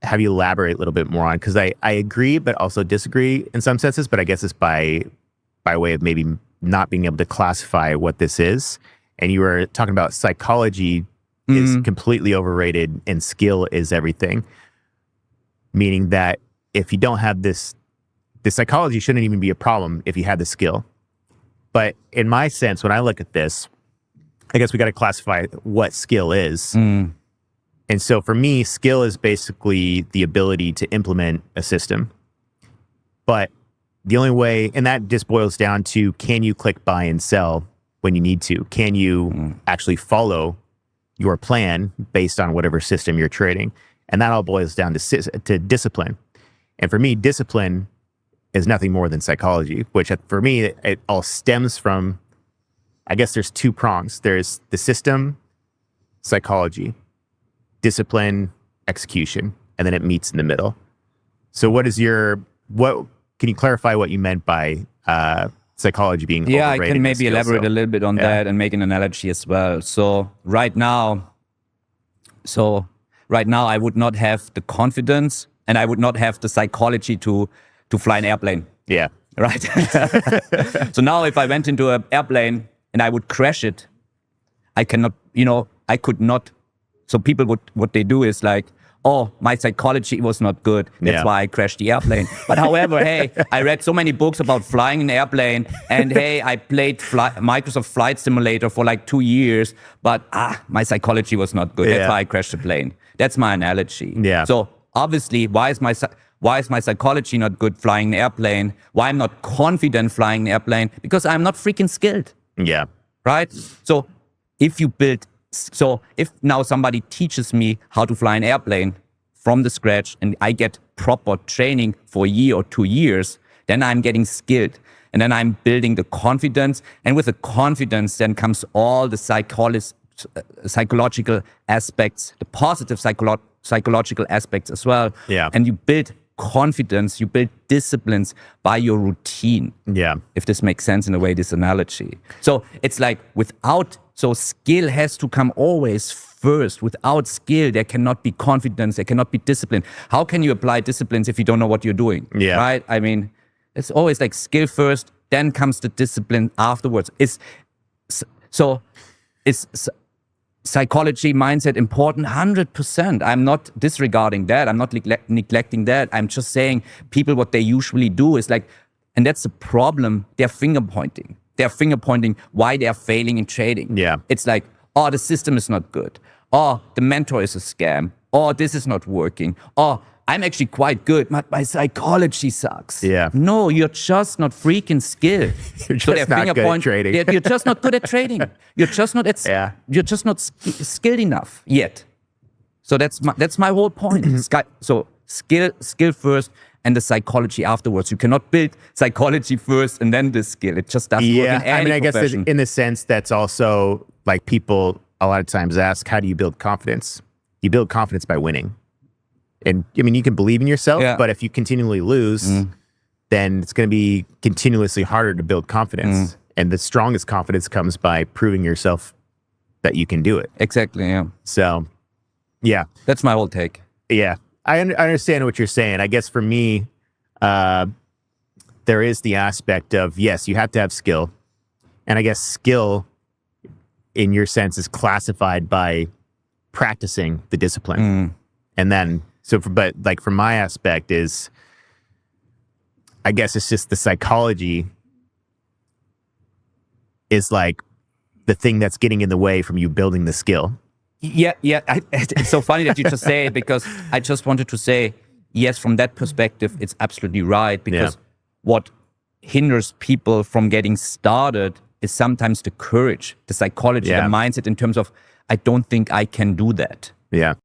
have you elaborate a little bit more on, because I agree but also disagree in some senses, but I guess it's by way of maybe not being able to classify what this is. And you were talking about psychology is completely overrated and skill is everything, meaning that if you don't have this, the psychology shouldn't even be a problem if you had the skill. But in my sense, when I look at this, I guess we got to classify what skill is. And so for me, skill is basically the ability to implement a system. But the only way, and that just boils down to, can you click buy and sell when you need to? Can you actually follow your plan based on whatever system you're trading? And that all boils down to discipline. And for me, discipline is nothing more than psychology, which for me, it all stems from, I guess there's two prongs. There's the system, psychology, discipline, execution, and then it meets in the middle. So can you clarify what you meant by psychology being overrated? Yeah, I can maybe elaborate a little bit on that and make an analogy as well. So right now, I would not have the confidence and I would not have the psychology to fly an airplane. Yeah. Right? So now if I went into an airplane and I would crash it, I cannot, I could not. So people what they do is like, oh, my psychology was not good. That's why I crashed the airplane. But however, hey, I read so many books about flying an airplane, and hey, I played Microsoft Flight Simulator for like 2 years, but my psychology was not good. That's why I crashed the plane. That's my analogy. Yeah. So obviously, why is my psychology not good flying an airplane? Why I'm not confident flying an airplane? Because I'm not freaking skilled. Yeah. Right? So if now somebody teaches me how to fly an airplane from the scratch and I get proper training for a year or 2 years, then I'm getting skilled. And then I'm building the confidence. And with the confidence, then comes all the psychological aspects, the positive psychological aspects as well. Yeah. And you build confidence, you build disciplines by your routine. Yeah. If this makes sense in a way, this analogy. So it's like so skill has to come always first. Without skill, there cannot be confidence, there cannot be discipline. How can you apply disciplines if you don't know what you're doing? Yeah. Right? I mean, it's always like skill first, then comes the discipline afterwards. Is psychology, mindset important? 100%. I'm not disregarding that. I'm not neglecting that. I'm just saying people, what they usually do is like, and that's the problem, they're finger pointing. They're finger pointing why they're failing in trading. Yeah. It's like, oh, the system is not good. Oh, the mentor is a scam. Oh, this is not working. Oh, I'm actually quite good, but my psychology sucks. Yeah. No, you're just not freaking skilled. You're just not good at trading. You're just not good at trading. You're just not You're just not skilled enough yet. So that's my whole point. So skill first and the psychology afterwards. You cannot build psychology first and then the skill. It just doesn't work in any I guess profession. in the sense that's also like people a lot of times ask, how do you build confidence? You build confidence by winning. And I mean, you can believe in yourself, but if you continually lose, then it's going to be continuously harder to build confidence. And the strongest confidence comes by proving yourself that you can do it. Exactly, yeah. So, yeah. That's my whole take. Yeah. I understand what you're saying. I guess for me, there is the aspect of, yes, you have to have skill. And I guess skill, in your sense, is classified by practicing the discipline. And then, but like from my aspect is, I guess it's just the psychology is like the thing that's getting in the way from you building the skill. Yeah. It's so funny that you just say it, because I just wanted to say, yes, from that perspective, it's absolutely right. Because what hinders people from getting started is sometimes the courage, the psychology, the mindset in terms of, I don't think I can do that. Yeah.